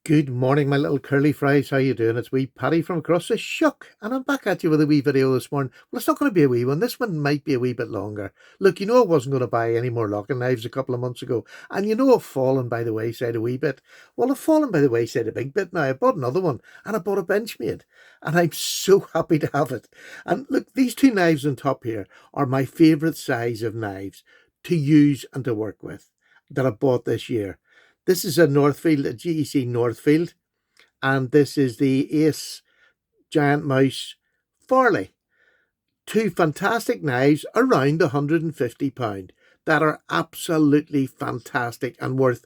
Good morning, my little curly fries. How you doing? It's wee Paddy from across the shuck, and I'm back at you with a wee video this morning. Well, it's not going to be a wee one. This one might be a wee bit longer. Look, I wasn't going to buy any more locking knives a couple of months ago, and I've fallen by the wayside a wee bit. Well, I've fallen by the wayside a big bit now. I bought another one, and I bought a Benchmade, and I'm so happy to have it. And look, these two knives on top here are my favourite size of knives to use and to work with that I bought this year. This is a Northfield, a GEC Northfield, and this is the Ace Giant Mouse Farley. Two fantastic knives around £150 that are absolutely fantastic and worth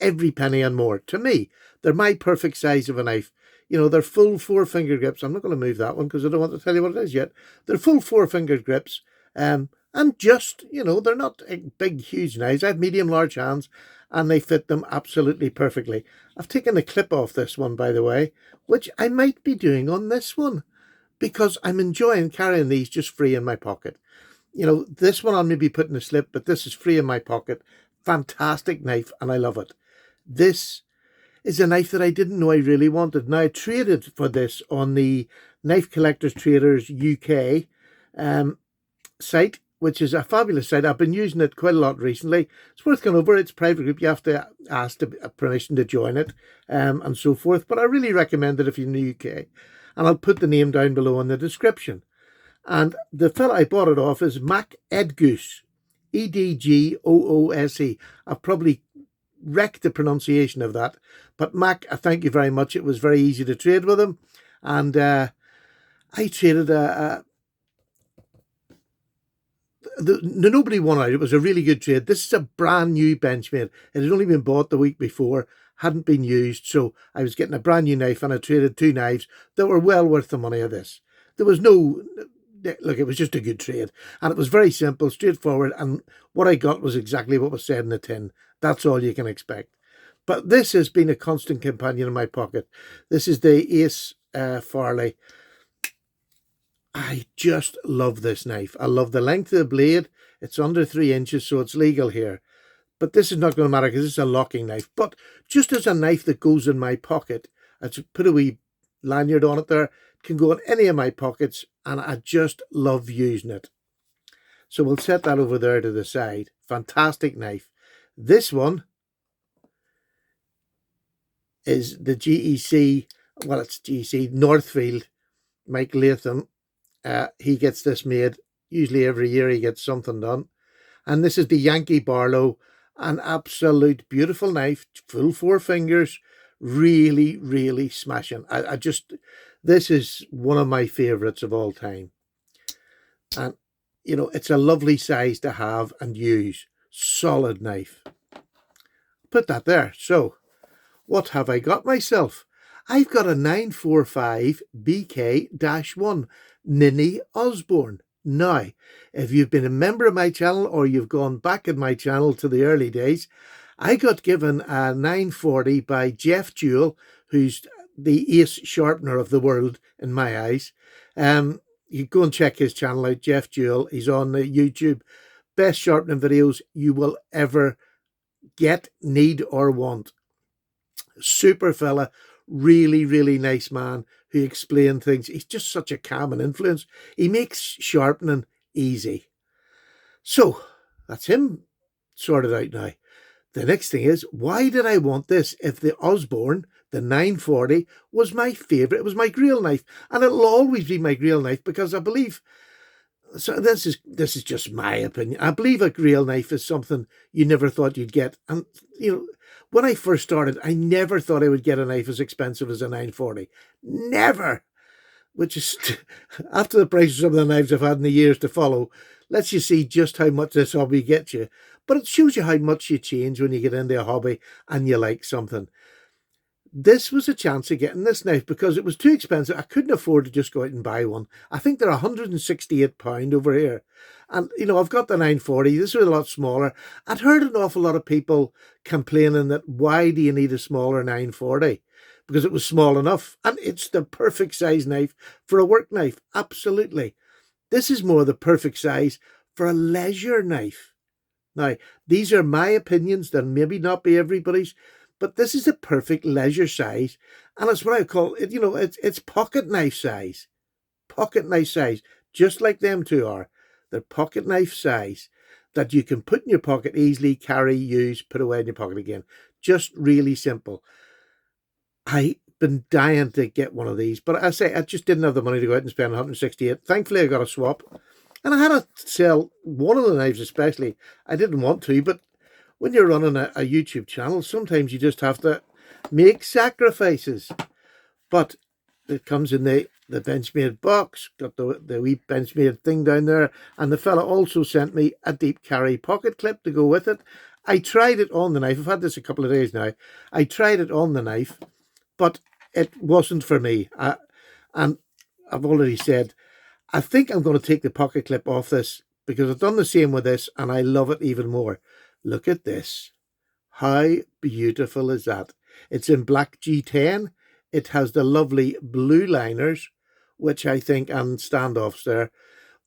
every penny and more. To me, they're my perfect size of a knife. They're full four-finger grips. I'm not going to move that one because I don't want to tell you what it is yet. They're full four-finger grips. And just, they're not big, huge knives. I have medium, large hands, and they fit them absolutely perfectly. I've taken the clip off this one, by the way, which I might be doing on this one because I'm enjoying carrying these just free in my pocket. This one I'll maybe put in a slip, but this is free in my pocket. Fantastic knife, and I love it. This is a knife that I didn't know I really wanted. Now, I traded for this on the Knife Collectors Traders UK site, which is a fabulous site. I've been using it quite a lot recently. It's worth going over. It's a private group. You have to ask permission to join it and so forth. But I really recommend it if you're in the UK. And I'll put the name down below in the description. And the fella I bought it off is Mac Edgoose, Edgoose. I've probably wrecked the pronunciation of that. But Mac, I thank you very much. It was very easy to trade with him. And I traded nobody won out. It was a really good trade. This is a brand new Benchmade. It had only been bought the week before, hadn't been used, so I was getting a brand new knife, and I traded two knives that were well worth the money of this. There was no, look, it was just a good trade, and it was very simple, straightforward, and what I got was exactly what was said in the tin. That's all you can expect. But this has been a constant companion in my pocket. This is the Ace Farley. I just love this knife. I love the length of the blade. It's under 3 inches, so it's legal here. But this is not going to matter because it's a locking knife. But just as a knife that goes in my pocket, I just put a wee lanyard on it there. It can go in any of my pockets, and I just love using it. So we'll set that over there to the side. Fantastic knife. This one is the GEC, well, it's GEC Northfield, Mike Latham. He gets this made. Usually every year he gets something done. And this is the Yankee Barlow. An absolute beautiful knife. Full 4 fingers. Really, really smashing. This is one of my favourites of all time. And, it's a lovely size to have and use. Solid knife. Put that there. So, what have I got myself? I've got a 945 BK-1 Mini Osborne. Now, if you've been a member of my channel or you've gone back in my channel to the early days, I got given a 940 by Jeff Jewell, who's the ace sharpener of the world in my eyes. You go and check his channel out, Jeff Jewell. He's on the YouTube. Best sharpening videos you will ever get, need, or want. Super fella. Really, really nice man who explained things. He's just such a calming influence. He makes sharpening easy. So that's him sorted out now. The next thing is, why did I want this if the Osborne, the 940, was my favourite? It was my Grail knife, and it'll always be my Grail knife because I believe, so this is just my opinion, I believe a Grail knife is something you never thought you'd get. And, when I first started, I never thought I would get a knife as expensive as a 940. Never! Which is, after the prices of the knives I've had in the years to follow, lets you see just how much this hobby gets you. But it shows you how much you change when you get into a hobby and you like something. This was a chance of getting this knife because it was too expensive. I couldn't afford to just go out and buy one. I think they're £168 over here. And, I've got the 940. This was a lot smaller. I'd heard an awful lot of people complaining that why do you need a smaller 940? Because it was small enough. And it's the perfect size knife for a work knife. Absolutely. This is more the perfect size for a leisure knife. Now, these are my opinions. They'll maybe not be everybody's. But this is a perfect leisure size, and it's what I call it. It's pocket knife size. Pocket knife size, just like them two are. They're pocket knife size that you can put in your pocket easily, carry, use, put away in your pocket again. Just really simple. I've been dying to get one of these, but I say I just didn't have the money to go out and spend 168. Thankfully, I got a swap, and I had to sell one of the knives especially. I didn't want to, but when you're running a YouTube channel, sometimes you just have to make sacrifices. But it comes in the Benchmade box, got the wee Benchmade thing down there, and the fella also sent me a deep carry pocket clip to go with it. I tried it on the knife. I've had this a couple of days now. I tried it on the knife, but it wasn't for me. And I've already said, I think I'm going to take the pocket clip off this because I've done the same with this and I love it even more. Look at this. How beautiful is that? It's in black G10. It has the lovely blue liners, which I think, and standoffs there.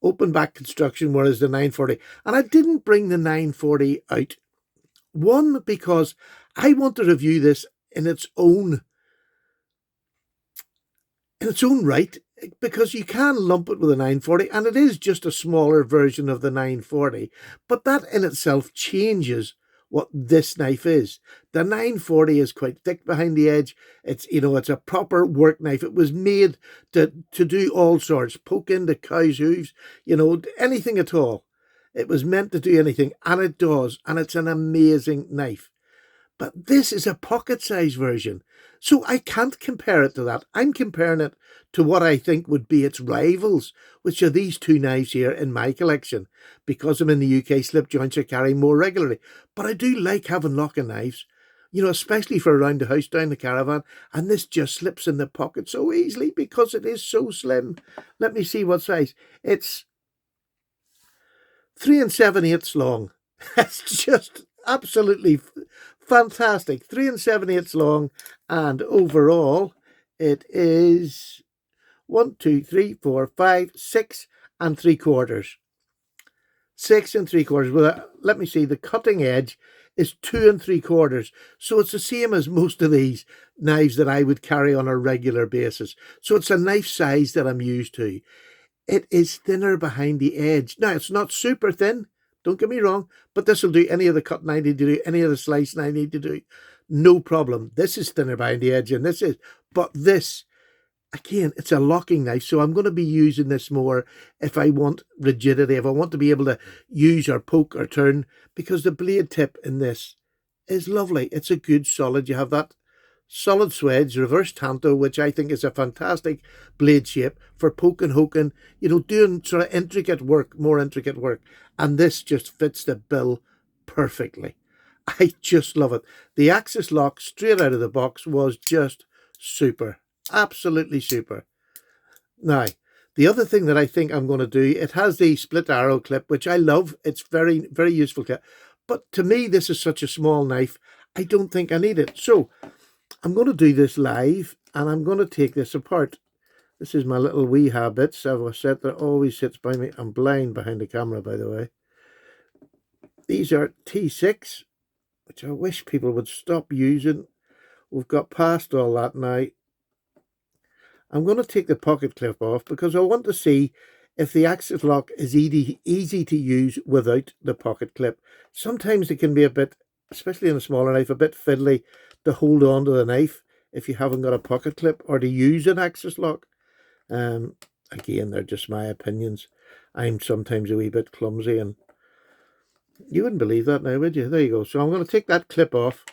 Open back construction, whereas the 940. And I didn't bring the 940 out. One, because I want to review this in its own right, because you can lump it with a 940, and it is just a smaller version of the 940, but that in itself changes what this knife is. The 940 is quite thick behind the edge. It's a proper work knife. It was made to do all sorts, poke into cows' hooves, anything at all. It was meant to do anything, and it does, and it's an amazing knife. But this is a pocket-size version, so I can't compare it to that. I'm comparing it to what I think would be its rivals, which are these two knives here in my collection. Because I'm in the UK, slip joints I carry more regularly. But I do like having locking knives, especially for around the house, down the caravan. And this just slips in the pocket so easily because it is so slim. Let me see what size. It's 3 7/8 long. It's just absolutely fantastic. 3 7/8 long, and overall it is 1, 2, 3, 4, 5, 6 3/4. 6 3/4. Well, let me see. The cutting edge is 2 3/4. So it's the same as most of these knives that I would carry on a regular basis. So it's a knife size that I'm used to. It is thinner behind the edge. Now, it's not super thin, don't get me wrong, but this will do any of the cutting I need to do, any of the slicing I need to do. No problem. This is thinner behind the edge, and this is. But this, again, it's a locking knife, so I'm going to be using this more if I want rigidity, if I want to be able to use or poke or turn, because the blade tip in this is lovely. It's a good solid. You have that solid swedge, reverse tanto, which I think is a fantastic blade shape for poking, hoking, doing sort of intricate work, more intricate work. And this just fits the bill perfectly. I just love it. The axis lock straight out of the box was just super. Absolutely super. Now, the other thing that I think I'm going to do, it has the split arrow clip, which I love. It's very, very useful clip. But to me, this is such a small knife, I don't think I need it. So I'm going to do this live, and I'm going to take this apart. This is my little wee habits. I've a set that always sits by me. I'm blind behind the camera, by the way. These are T6, which I wish people would stop using. We've got past all that now. I'm going to take the pocket clip off because I want to see if the axis lock is easy to use without the pocket clip. Sometimes it can be a bit, especially in a smaller knife, a bit fiddly to hold on to the knife if you haven't got a pocket clip, or to use an axis lock. Again, they're just my opinions. I'm sometimes a wee bit clumsy, and you wouldn't believe that now, would you? There you go. So I'm going to take that clip off,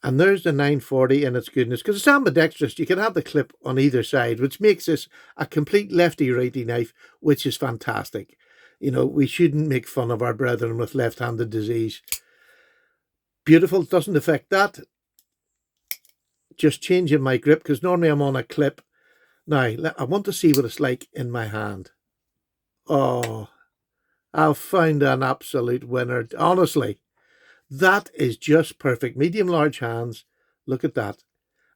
and there's the 940 in its goodness, because it's ambidextrous. You can have the clip on either side, which makes this a complete lefty-righty knife, which is fantastic. We shouldn't make fun of our brethren with left-handed disease. Beautiful. Doesn't affect that. Just changing my grip, because normally I'm on a clip. Now, I want to see what it's like in my hand. Oh, I've found an absolute winner. Honestly, that is just perfect. Medium, large hands. Look at that.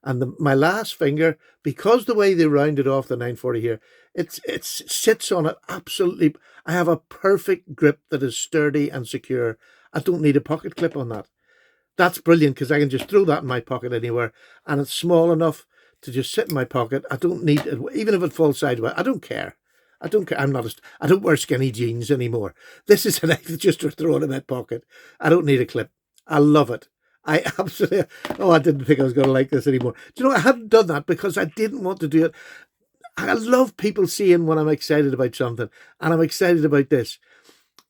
And my last finger, because the way they rounded off the 940 here, it sits on it absolutely. I have a perfect grip that is sturdy and secure. I don't need a pocket clip on that. That's brilliant because I can just throw that in my pocket anywhere, and it's small enough to just sit in my pocket. I don't need it, even if it falls sideways. I don't care. I don't care. I don't wear skinny jeans anymore. This is a knife just to throw it in my pocket. I don't need a clip. I love it. I absolutely. Oh, I didn't think I was going to like this anymore. Do you know, I hadn't done that because I didn't want to do it. I love people seeing when I'm excited about something, and I'm excited about this.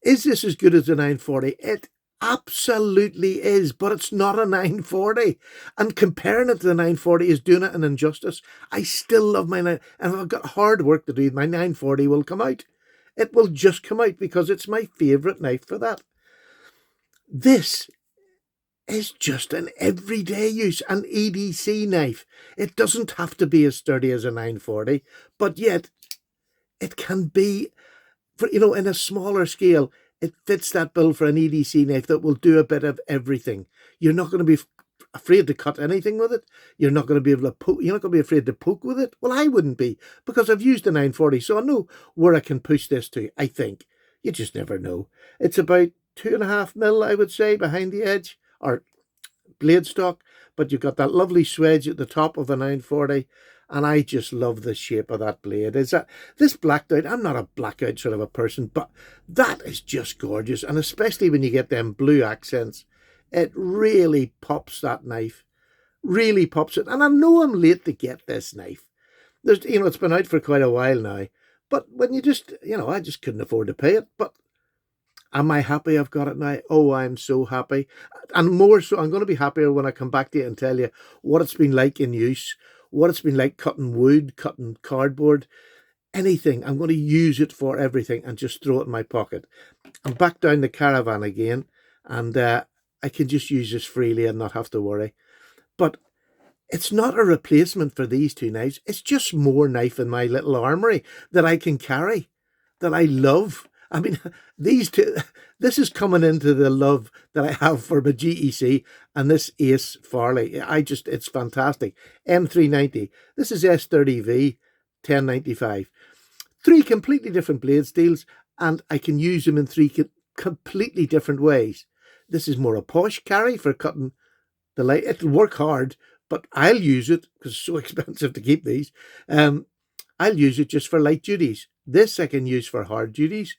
Is this as good as the 940? It absolutely is, but it's not a 940. And comparing it to the 940 is doing it an injustice. I still love my 9, and if I've got hard work to do, my 940 will come out. It will just come out because it's my favourite knife for that. This is just an everyday use, an EDC knife. It doesn't have to be as sturdy as a 940, but yet it can be, for, in a smaller scale. It fits that bill for an EDC knife that will do a bit of everything. You're not going to be afraid to cut anything with it. You're not going to be able to poke. You're not going to be afraid to poke with it. Well, I wouldn't be, because I've used the 940, so I know where I can push this to. I think you just never know. It's about 2.5 mil, I would say, behind the edge or blade stock, but you've got that lovely swedge at the top of a 940. And I just love the shape of that blade. Is that this blacked out? I'm not a blackout sort of a person, but that is just gorgeous. And especially when you get them blue accents, it really pops that knife. Really pops it. And I know I'm late to get this knife. There's, it's been out for quite a while now. But when you just, I just couldn't afford to pay it. But am I happy I've got it now? Oh, I'm so happy. And more so, I'm going to be happier when I come back to you and tell you what it's been like in use, what it's been like cutting wood, cutting cardboard, anything. I'm going to use it for everything and just throw it in my pocket. I'm back down the caravan again, and I can just use this freely and not have to worry. But it's not a replacement for these two knives. It's just more knife in my little armoury that I can carry, that I love. I mean, these two, this is coming into the love that I have for my GEC and this Ace Farley. It's fantastic. M390. This is S30V 1095. 3 completely different blade steels, and I can use them in 3 completely different ways. This is more a posh carry for cutting the light. It'll work hard, but I'll use it because it's so expensive to keep these. I'll use it just for light duties. This I can use for hard duties,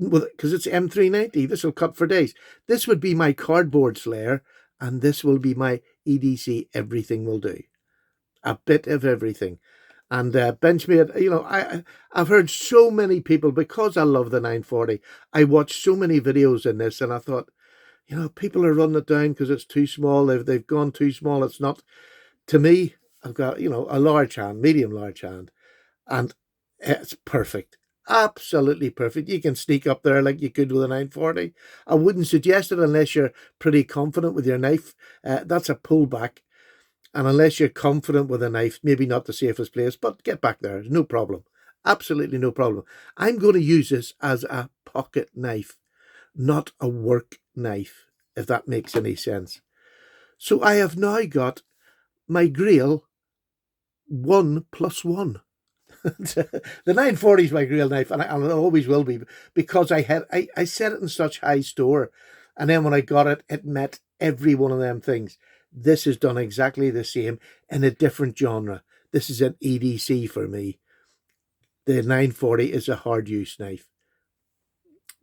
because it's M390. This will cut for days. This would be my cardboard slayer, and this will be my EDC. Everything will do. A bit of everything. And Benchmade, I've heard so many people, because I love the 940, I watched so many videos in this, and I thought, people are running it down because it's too small. They've gone too small. It's not. To me, I've got, a large hand, medium large hand, and it's perfect. Absolutely perfect. You can sneak up there like you could with a 940. I wouldn't suggest it unless you're pretty confident with your knife. That's a pullback. And unless you're confident with a knife, maybe not the safest place, but get back there. No problem. Absolutely no problem. I'm going to use this as a pocket knife, not a work knife, if that makes any sense. So I have now got my Grail 1+1. The 940 is my Grail knife, and it always will be, because I set it in such high store, and then when I got it, it met every one of them things. This is done exactly the same in a different genre. This is an EDC for me. The 940 is a hard use knife.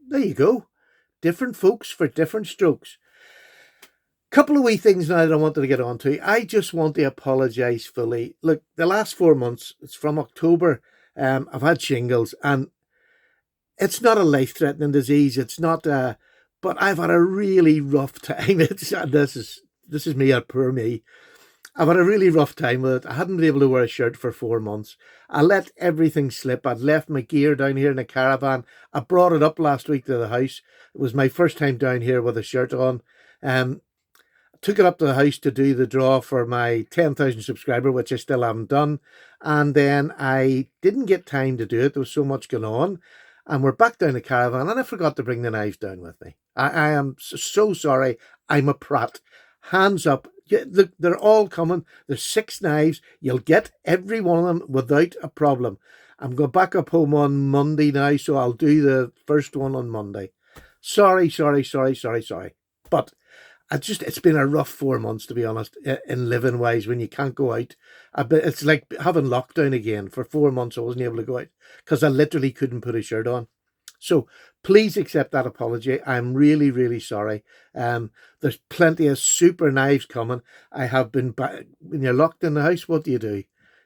There you go. Different folks for different strokes. Couple of wee things now that I wanted to get on to. I just want to apologise fully. Look, the last 4 months, it's from October, I've had shingles, and it's not a life-threatening disease. It's not, but I've had a really rough time. This is me, poor me. I've had a really rough time with it. I hadn't been able to wear a shirt for 4 months. I let everything slip. I'd left my gear down here in the caravan. I brought it up last week to the house. It was my first time down here with a shirt on. Took it up to the house to do the draw for my 10,000 subscriber, which I still haven't done. And then I didn't get time to do it. There was so much going on. And we're back down the caravan, and I forgot to bring the knives down with me. I am so sorry. I'm a prat. Hands up. Look, they're all coming. There's 6 knives. You'll get every one of them without a problem. I'm going back up home on Monday now, so I'll do the first one on Monday. Sorry. But it's been a rough 4 months, to be honest, in living wise, when you can't go out. It's like having lockdown again. For 4 months, I wasn't able to go out because I literally couldn't put a shirt on. So please accept that apology. I'm really, really sorry. There's plenty of super knives coming. I have been, when you're locked in the house, what do?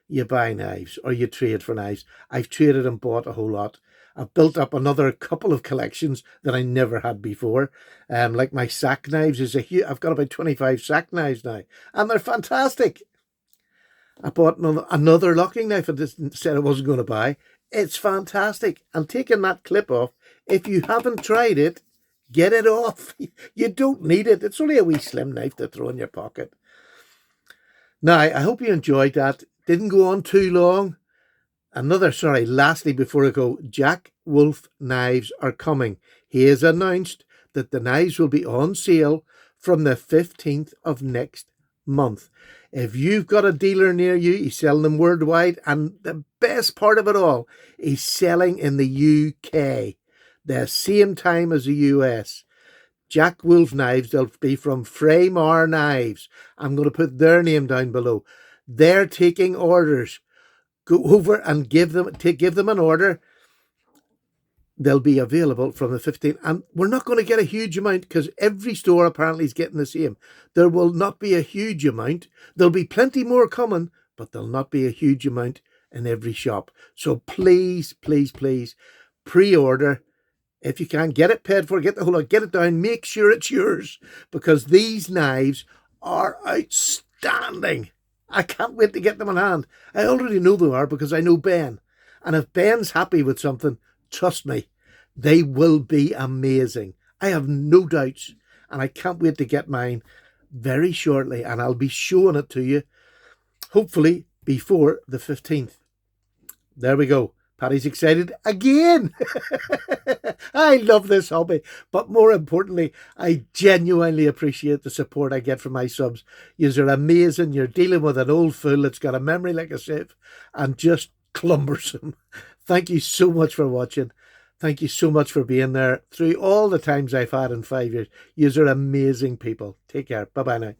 You buy knives or you trade for knives. I've traded and bought a whole lot. I've built up another couple of collections that I never had before. Like my sack knives is I've got about 25 sack knives now, and they're fantastic. I bought another locking knife and said I wasn't going to buy. It's fantastic. And taking that clip off, if you haven't tried it, get it off. You don't need it. It's only a wee slim knife to throw in your pocket. Now, I hope you enjoyed that. Didn't go on too long. Lastly, before I go, Jack Wolf knives are coming. He has announced that the knives will be on sale from the 15th of next month. If you've got a dealer near you, he's selling them worldwide. And the best part of it all, he's selling in the UK, the same time as the US. Jack Wolf knives, they'll be from Fraymar Knives. I'm going to put their name down below. They're taking orders. Go over and give them an order. They'll be available from the 15th. And we're not going to get a huge amount because every store apparently is getting the same. There will not be a huge amount. There'll be plenty more coming, but there'll not be a huge amount in every shop. So please, please, please pre-order. If you can, get it paid for, get the whole lot, get it down, make sure it's yours, because these knives are outstanding. I can't wait to get them in hand. I already know they are because I know Ben. And if Ben's happy with something, trust me, they will be amazing. I have no doubts. And I can't wait to get mine very shortly. And I'll be showing it to you, hopefully, before the 15th. There we go. Paddy's excited again. I love this hobby. But more importantly, I genuinely appreciate the support I get from my subs. You're amazing. You're dealing with an old fool that's got a memory like a sieve and just cumbersome. Thank you so much for watching. Thank you so much for being there through all the times I've had in 5 years. You're amazing people. Take care. Bye-bye now.